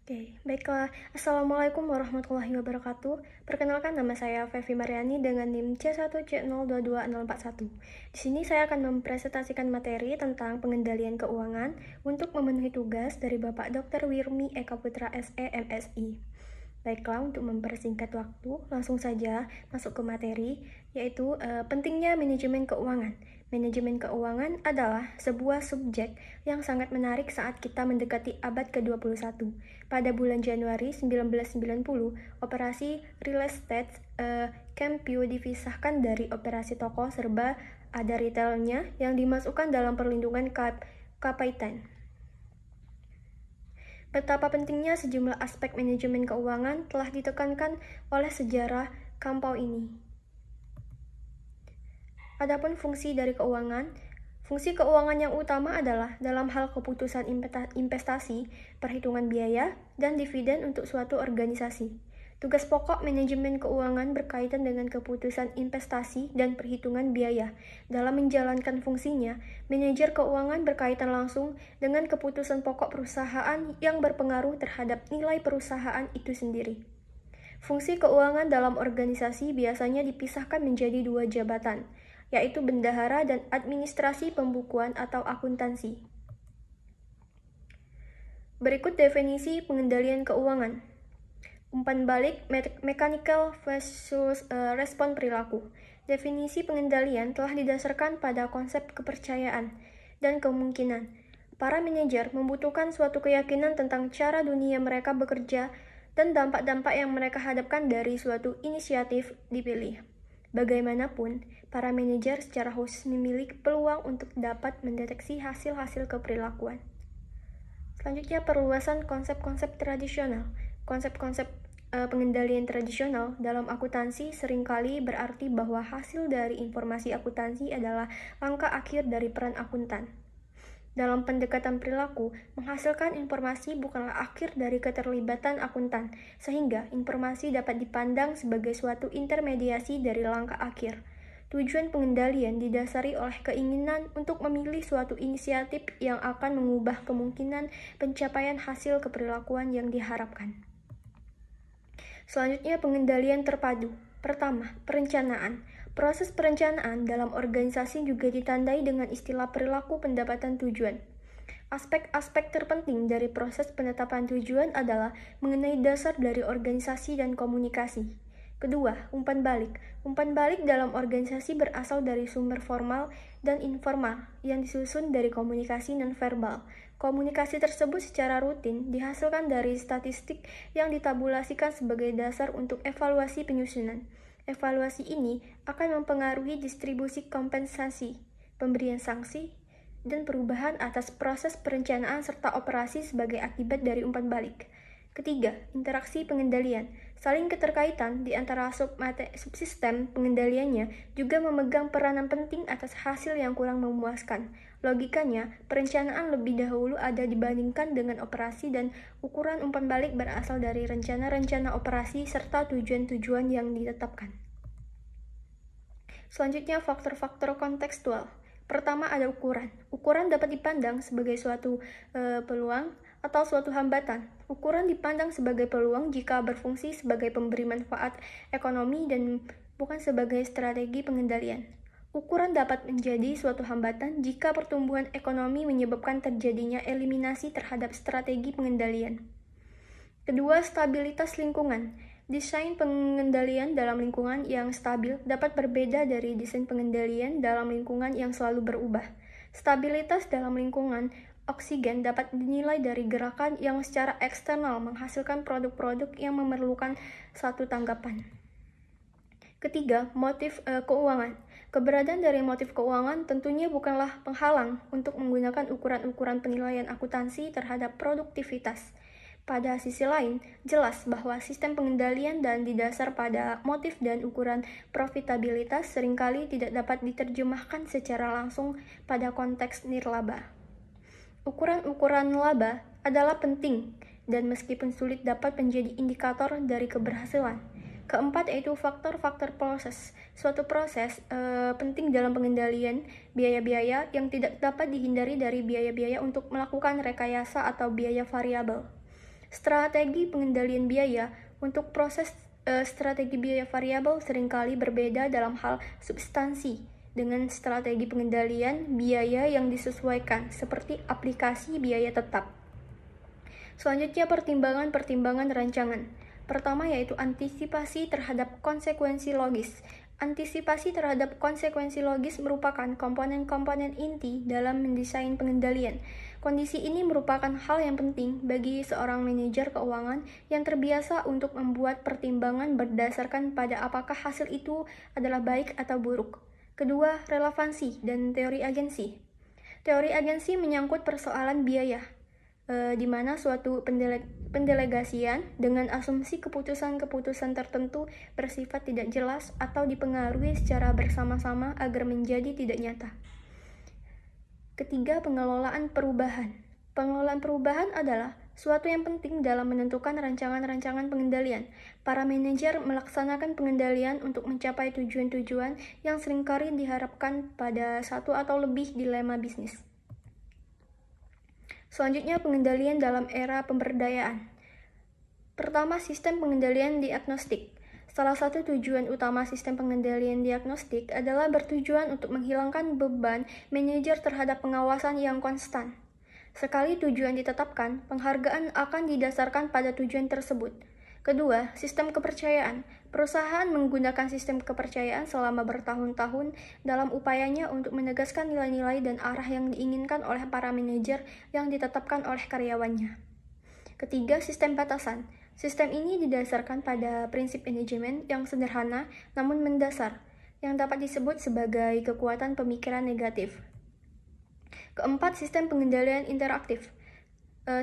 Oke, baiklah. Assalamualaikum warahmatullahi wabarakatuh. Perkenalkan, nama saya Fevi Mariani dengan NIM C1C022041. Di sini saya akan mempresentasikan materi tentang pengendalian keuangan untuk memenuhi tugas dari Bapak Dr. Wirmi Eka Putra SE MSI. Baiklah, untuk mempersingkat waktu, langsung saja masuk ke materi, yaitu pentingnya manajemen keuangan. Manajemen keuangan adalah sebuah subjek yang sangat menarik saat kita mendekati abad ke-21. Pada bulan Januari 1990, operasi real estate Kempio dipisahkan dari operasi toko serba ada retailnya yang dimasukkan dalam perlindungan Kapaitan. Betapa pentingnya sejumlah aspek manajemen keuangan telah ditekankan oleh sejarah kampau ini. Adapun fungsi dari keuangan, fungsi keuangan yang utama adalah dalam hal keputusan investasi, perhitungan biaya, dan dividen untuk suatu organisasi. Tugas pokok manajemen keuangan berkaitan dengan keputusan investasi dan perhitungan biaya. Dalam menjalankan fungsinya, manajer keuangan berkaitan langsung dengan keputusan pokok perusahaan yang berpengaruh terhadap nilai perusahaan itu sendiri. Fungsi keuangan dalam organisasi biasanya dipisahkan menjadi dua jabatan, yaitu bendahara dan administrasi pembukuan atau akuntansi. Berikut definisi pengendalian keuangan. Umpan balik mechanical versus respon perilaku. Definisi pengendalian telah didasarkan pada konsep kepercayaan dan kemungkinan. Para manajer membutuhkan suatu keyakinan tentang cara dunia mereka bekerja dan dampak-dampak yang mereka hadapkan dari suatu inisiatif dipilih. Bagaimanapun, para manajer secara khusus memiliki peluang untuk dapat mendeteksi hasil-hasil keperilakuan. Selanjutnya, perluasan konsep-konsep tradisional. Konsep-konsep pengendalian tradisional dalam akuntansi seringkali berarti bahwa hasil dari informasi akuntansi adalah langkah akhir dari peran akuntan. Dalam pendekatan perilaku, menghasilkan informasi bukanlah akhir dari keterlibatan akuntan, sehingga informasi dapat dipandang sebagai suatu intermediasi dari langkah akhir. Tujuan pengendalian didasari oleh keinginan untuk memilih suatu inisiatif yang akan mengubah kemungkinan pencapaian hasil keperilakuan yang diharapkan. Selanjutnya, pengendalian terpadu. Pertama, perencanaan. Proses perencanaan dalam organisasi juga ditandai dengan istilah perilaku pendapatan tujuan. Aspek-aspek terpenting dari proses penetapan tujuan adalah mengenai dasar dari organisasi dan komunikasi. Kedua, umpan balik. Umpan balik dalam organisasi berasal dari sumber formal dan informal yang disusun dari komunikasi nonverbal. Komunikasi tersebut secara rutin dihasilkan dari statistik yang ditabulasikan sebagai dasar untuk evaluasi penyusunan. Evaluasi ini akan mempengaruhi distribusi kompensasi, pemberian sanksi, dan perubahan atas proses perencanaan serta operasi sebagai akibat dari umpan balik. Ketiga, interaksi pengendalian. Saling keterkaitan di antara subsistem pengendaliannya juga memegang peranan penting atas hasil yang kurang memuaskan. Logikanya, perencanaan lebih dahulu ada dibandingkan dengan operasi dan ukuran umpan balik berasal dari rencana-rencana operasi serta tujuan-tujuan yang ditetapkan. Selanjutnya, faktor-faktor kontekstual. Pertama, ada ukuran. Ukuran dapat dipandang sebagai suatu peluang atau suatu hambatan. Ukuran dipandang sebagai peluang jika berfungsi sebagai pemberi manfaat ekonomi dan bukan sebagai strategi pengendalian. Ukuran dapat menjadi suatu hambatan jika pertumbuhan ekonomi menyebabkan terjadinya eliminasi terhadap strategi pengendalian. Kedua, stabilitas lingkungan. Desain pengendalian dalam lingkungan yang stabil dapat berbeda dari desain pengendalian dalam lingkungan yang selalu berubah. Stabilitas dalam lingkungan oksigen dapat dinilai dari gerakan yang secara eksternal menghasilkan produk-produk yang memerlukan satu tanggapan. Ketiga, motif keuangan. Keberadaan dari motif keuangan tentunya bukanlah penghalang untuk menggunakan ukuran-ukuran penilaian akuntansi terhadap produktivitas. Pada sisi lain, jelas bahwa sistem pengendalian dan didasar pada motif dan ukuran profitabilitas seringkali tidak dapat diterjemahkan secara langsung pada konteks nirlaba. Ukuran-ukuran laba adalah penting dan meskipun sulit dapat menjadi indikator dari keberhasilan. Keempat, yaitu faktor-faktor proses. Suatu proses penting dalam pengendalian biaya-biaya yang tidak dapat dihindari dari biaya-biaya untuk melakukan rekayasa atau biaya variabel. Strategi pengendalian biaya untuk proses strategi biaya variabel seringkali berbeda dalam hal substansi dengan strategi pengendalian biaya yang disesuaikan, seperti aplikasi biaya tetap. Selanjutnya, pertimbangan-pertimbangan rancangan. Pertama yaitu antisipasi terhadap konsekuensi logis. Antisipasi terhadap konsekuensi logis merupakan komponen-komponen inti dalam mendesain pengendalian. Kondisi ini merupakan hal yang penting bagi seorang manajer keuangan yang terbiasa untuk membuat pertimbangan berdasarkan pada apakah hasil itu adalah baik atau buruk. Kedua, relevansi dan teori agensi. Teori agensi menyangkut persoalan biaya, di mana suatu pendelegasian dengan asumsi keputusan-keputusan tertentu bersifat tidak jelas atau dipengaruhi secara bersama-sama agar menjadi tidak nyata. Ketiga, pengelolaan perubahan. Pengelolaan perubahan adalah suatu yang penting dalam menentukan rancangan-rancangan pengendalian. Para manajer melaksanakan pengendalian untuk mencapai tujuan-tujuan yang seringkali diharapkan pada satu atau lebih dilema bisnis. Selanjutnya, pengendalian dalam era pemberdayaan. Pertama, sistem pengendalian diagnostik. Salah satu tujuan utama sistem pengendalian diagnostik adalah bertujuan untuk menghilangkan beban manajer terhadap pengawasan yang konstan. Sekali tujuan ditetapkan, penghargaan akan didasarkan pada tujuan tersebut. Kedua, sistem kepercayaan. Perusahaan menggunakan sistem kepercayaan selama bertahun-tahun dalam upayanya untuk menegaskan nilai-nilai dan arah yang diinginkan oleh para manajer yang ditetapkan oleh karyawannya. Ketiga, sistem batasan. Sistem ini didasarkan pada prinsip manajemen yang sederhana namun mendasar, yang dapat disebut sebagai kekuatan pemikiran negatif. Keempat, sistem pengendalian interaktif.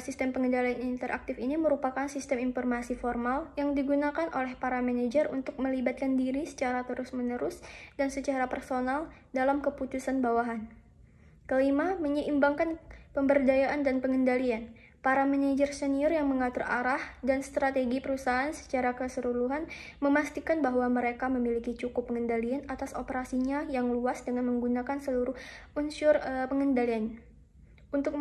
Sistem pengendalian interaktif ini merupakan sistem informasi formal yang digunakan oleh para manajer untuk melibatkan diri secara terus-menerus dan secara personal dalam keputusan bawahan. Kelima, menyeimbangkan pemberdayaan dan pengendalian. Para manajer senior yang mengatur arah dan strategi perusahaan secara keseluruhan memastikan bahwa mereka memiliki cukup pengendalian atas operasinya yang luas dengan menggunakan seluruh unsur pengendalian. Untuk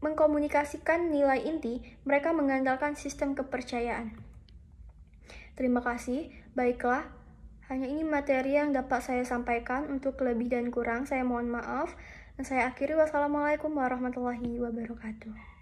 mengkomunikasikan nilai inti, mereka mengandalkan sistem kepercayaan. Terima kasih. Baiklah, hanya ini materi yang dapat saya sampaikan. Untuk lebih dan kurang, saya mohon maaf. Dan saya akhiri, wassalamualaikum warahmatullahi wabarakatuh.